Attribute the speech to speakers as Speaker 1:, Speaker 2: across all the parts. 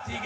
Speaker 1: تھی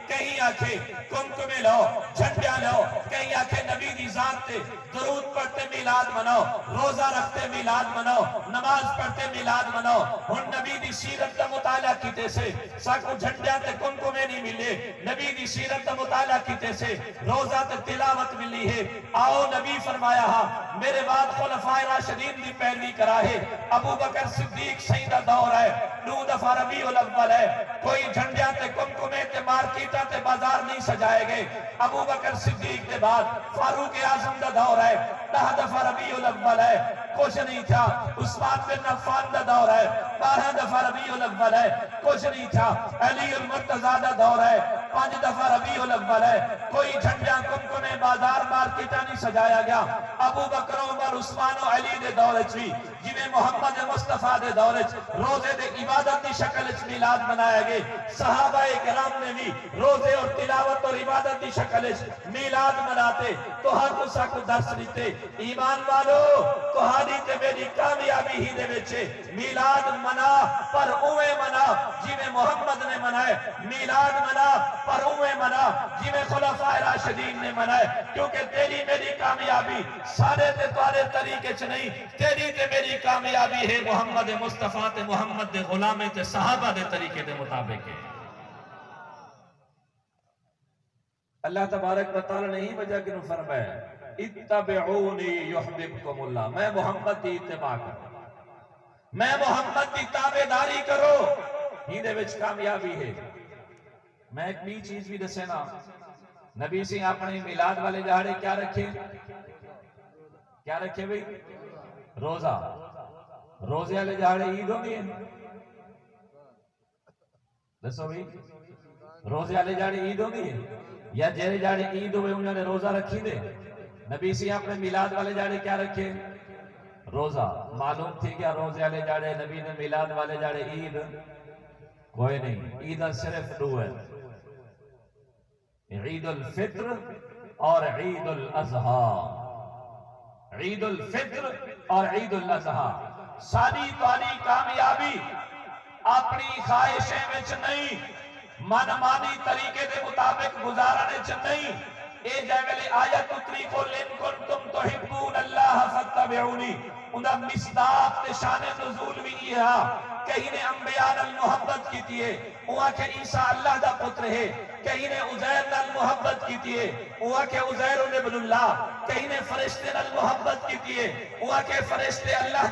Speaker 1: کہیں آکھے کنکمے لو جھنڈیاں لو کہیں آکھے نبی دی ذات تے درود پڑھتے میلاد مناؤ روزہ رکھتے میلاد مناؤ نماز پڑھتے میلاد مناؤ ہن نبی دی سیرت دا مطالعہ کیتے سے ساکو جھنڈیاں تے کنکمے نہیں ملے نبی دی سیرت دا مطالعہ کیتے سے روزہ تے تلاوت ملی ہے آؤ نبی فرمایا ہاں میرے بعد خلفائے راشدین دی پیروی کرا ہے ابو بکر صدیق سیدہ دور ہے 9 دفعہ ربیع الاول ہے کوئی جھنڈیاں تے کنکمے تے مارکیٹاں تے بازار نہیں سجائے گئے ابو بکر صدیق کے بعد فاروق اعظم دا دور ہے 10 دفعہ ربیع الاول ہے کچھ نہیں تھا عثمان بن عفان دا دور ہے 12 دفعہ ربیع الاول ہے کچھ نہیں تھا علی المرتضیٰ دا دور ہے 5 دفعہ ربیع الاول ہے کوئی جھنڈیاں کنکمے بازار مارکیٹاں نہیں سجایا گیا ابو بکر عمر عثمان و علی دے دور چوی جویں محمد مصطفیٰ دے دور روزے دے عبادت دی شکل میلاد منایا گئے صحابہ کرام نے بھی روزے اور تلاوت اور عبادت دی شکل میلاد مناتے تو ہر کسا کو درس دیتے ایمان والو تہاڈی تے میری کامیابی ہی دے وچے میلاد منا پر اوے منا جویں محمد نے منائے میلاد منا پر اوے منا جویں خلفائے راشدین نے منائے کیونکہ تیری میری کامیابی سارے تے تارے طریقے چ نہیں تیری تے میری کامیابی ہے محمد مصطفیٰ تے محمد دے غلامے تے صحابہ دے طریقے دے مطابق ہے اللہ تبارک و تعالی نے ہی وجہ کیوں فرمایا اتبعونی یحببکم اللہ میں محمد دی اتباع کروں میں محمد دی تابعداری کرو ہی دے وچ کامیابی ہے میں ایک بھی چیز بھی دسے نا نبی سی اپنے میلاد والے جہاڑے کیا رکھے بھئی روزہ روزے والے جہاڑے عید ہوگی دسو بھئی روزے والے جہاڑے عید ہوگی یا جہاں جہاڑے عید ہوئے انہوں نے روزہ رکھی دے نبی سی اپنے میلاد والے جہاڑے کیا رکھے روزہ معلوم تھی کیا روزے والے جہاڑے نبی نے میلاد والے جہاڑے عید کوئی نہیں عید صرف دو ہے عید الفطر اور عید الاضحیٰ عید الفطر اور عید الاضحیٰ ساری تاری کامیابی اپنی خواہشیں میں نہیں من مانی طریقے دے مطابق گزارنے چ نہیں اے جگلے آیت اتری کو لن کنتم تحبون اللہ فاتبعونی انہا مصداق تے شان نزول بھی یہ کہیں نے انبیاء نال محبت کی تیئے وہاں کہ عیسیٰ اللہ دا پتر ہے کہیں نے عزیر نال محبت کی تیئے وہاں کہ عزیر ابن اللہ کہیں نے فرشتے نال محبت کی تیئے وہاں کہ فرشتے اللہ